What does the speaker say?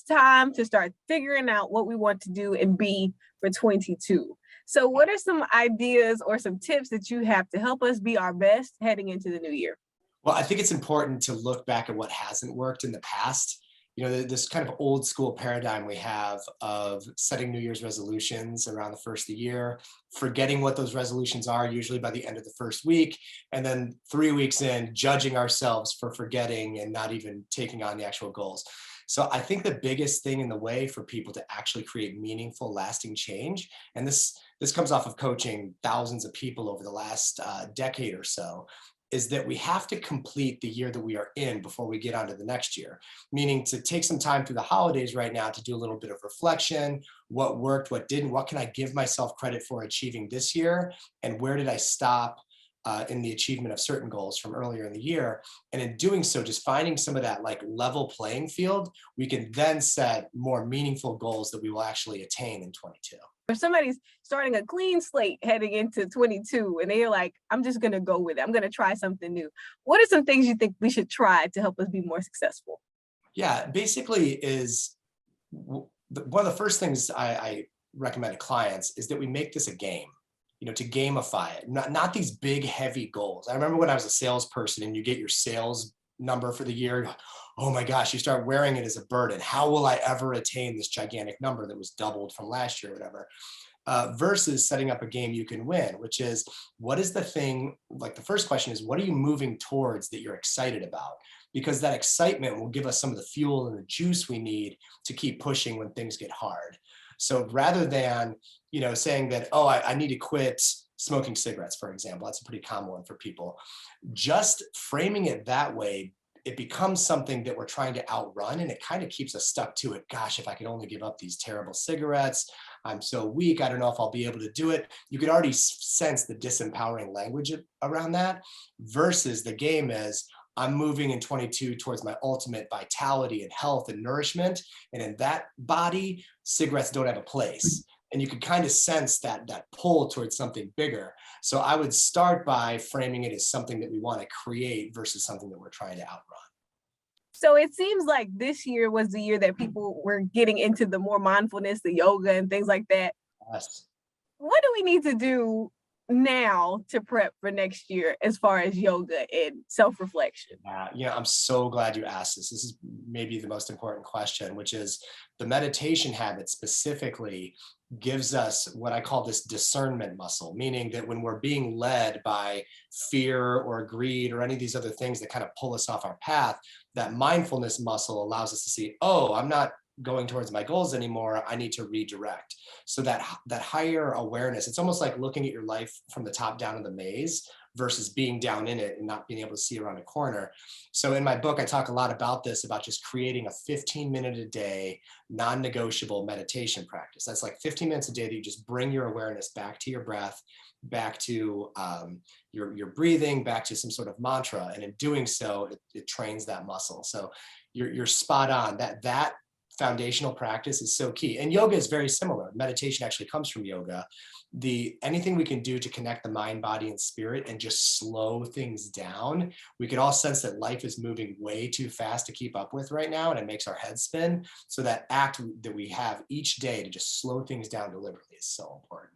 time to start figuring out what we want to do and be for 22. So what are some ideas or some tips that you have to help us be our best heading into the new year? Well, I think it's important to look back at what hasn't worked in the past. This kind of old school paradigm we have of setting New Year's resolutions around the first of the year, forgetting what those resolutions are, usually by the end of the first week, and then 3 weeks in, judging ourselves for forgetting and not even taking on the actual goals. So I think the biggest thing in the way for people to actually create meaningful, lasting change, and this comes off of coaching thousands of people over the last decade or so, is that we have to complete the year that we are in before we get on to the next year. Meaning to take some time through the holidays right now to do a little bit of reflection, what worked, what didn't, what can I give myself credit for achieving this year, and where did I stop in the achievement of certain goals from earlier in the year. And in doing so, just finding some of that like level playing field, we can then set more meaningful goals that we will actually attain in 22. If somebody's starting a clean slate heading into 22 and they're like, I'm just going to go with it, I'm going to try something new, what are some things you think we should try to help us be more successful? Yeah, basically is one of the first things I recommend to clients is that we make this a game, to gamify it, not these big, heavy goals. I remember when I was a salesperson and you get your sales number for the year, oh my gosh, you start wearing it as a burden. How will I ever attain this gigantic number that was doubled from last year or whatever? Versus setting up a game you can win, which is what is the thing, like the first question is, what are you moving towards that you're excited about? Because that excitement will give us some of the fuel and the juice we need to keep pushing when things get hard. So rather than, saying that, oh, I need to quit smoking cigarettes, for example, that's a pretty common one for people. Just framing it that way, it becomes something that we're trying to outrun, and it kind of keeps us stuck to it. Gosh, if I could only give up these terrible cigarettes, I'm so weak, I don't know if I'll be able to do it. You could already sense the disempowering language around that, versus the game is, I'm moving in 22 towards my ultimate vitality and health and nourishment. And in that body, cigarettes don't have a place. And you can kind of sense that pull towards something bigger. So I would start by framing it as something that we want to create versus something that we're trying to outrun. So it seems like this year was the year that people were getting into the more mindfulness, the yoga and things like that. Yes. What do we need to do now to prep for next year as far as yoga and self-reflection? I'm so glad you asked this. This is maybe the most important question, which is the meditation habit specifically gives us what I call this discernment muscle, meaning that when we're being led by fear or greed or any of these other things that kind of pull us off our path, that mindfulness muscle allows us to see, oh, I'm not going towards my goals anymore, I need to redirect. So that higher awareness, it's almost like looking at your life from the top down of the maze versus being down in it and not being able to see around a corner. So in my book, I talk a lot about this, about just creating a 15-minute a day, non-negotiable meditation practice. That's like 15 minutes a day that you just bring your awareness back to your breath, back to your breathing, back to some sort of mantra. And in doing so, it trains that muscle. So you're spot on. That foundational practice is so key. And yoga is very similar. Meditation actually comes from yoga. Anything we can do to connect the mind, body, and spirit and just slow things down. We could all sense that life is moving way too fast to keep up with right now, and it makes our head spin. So that act that we have each day to just slow things down deliberately is so important.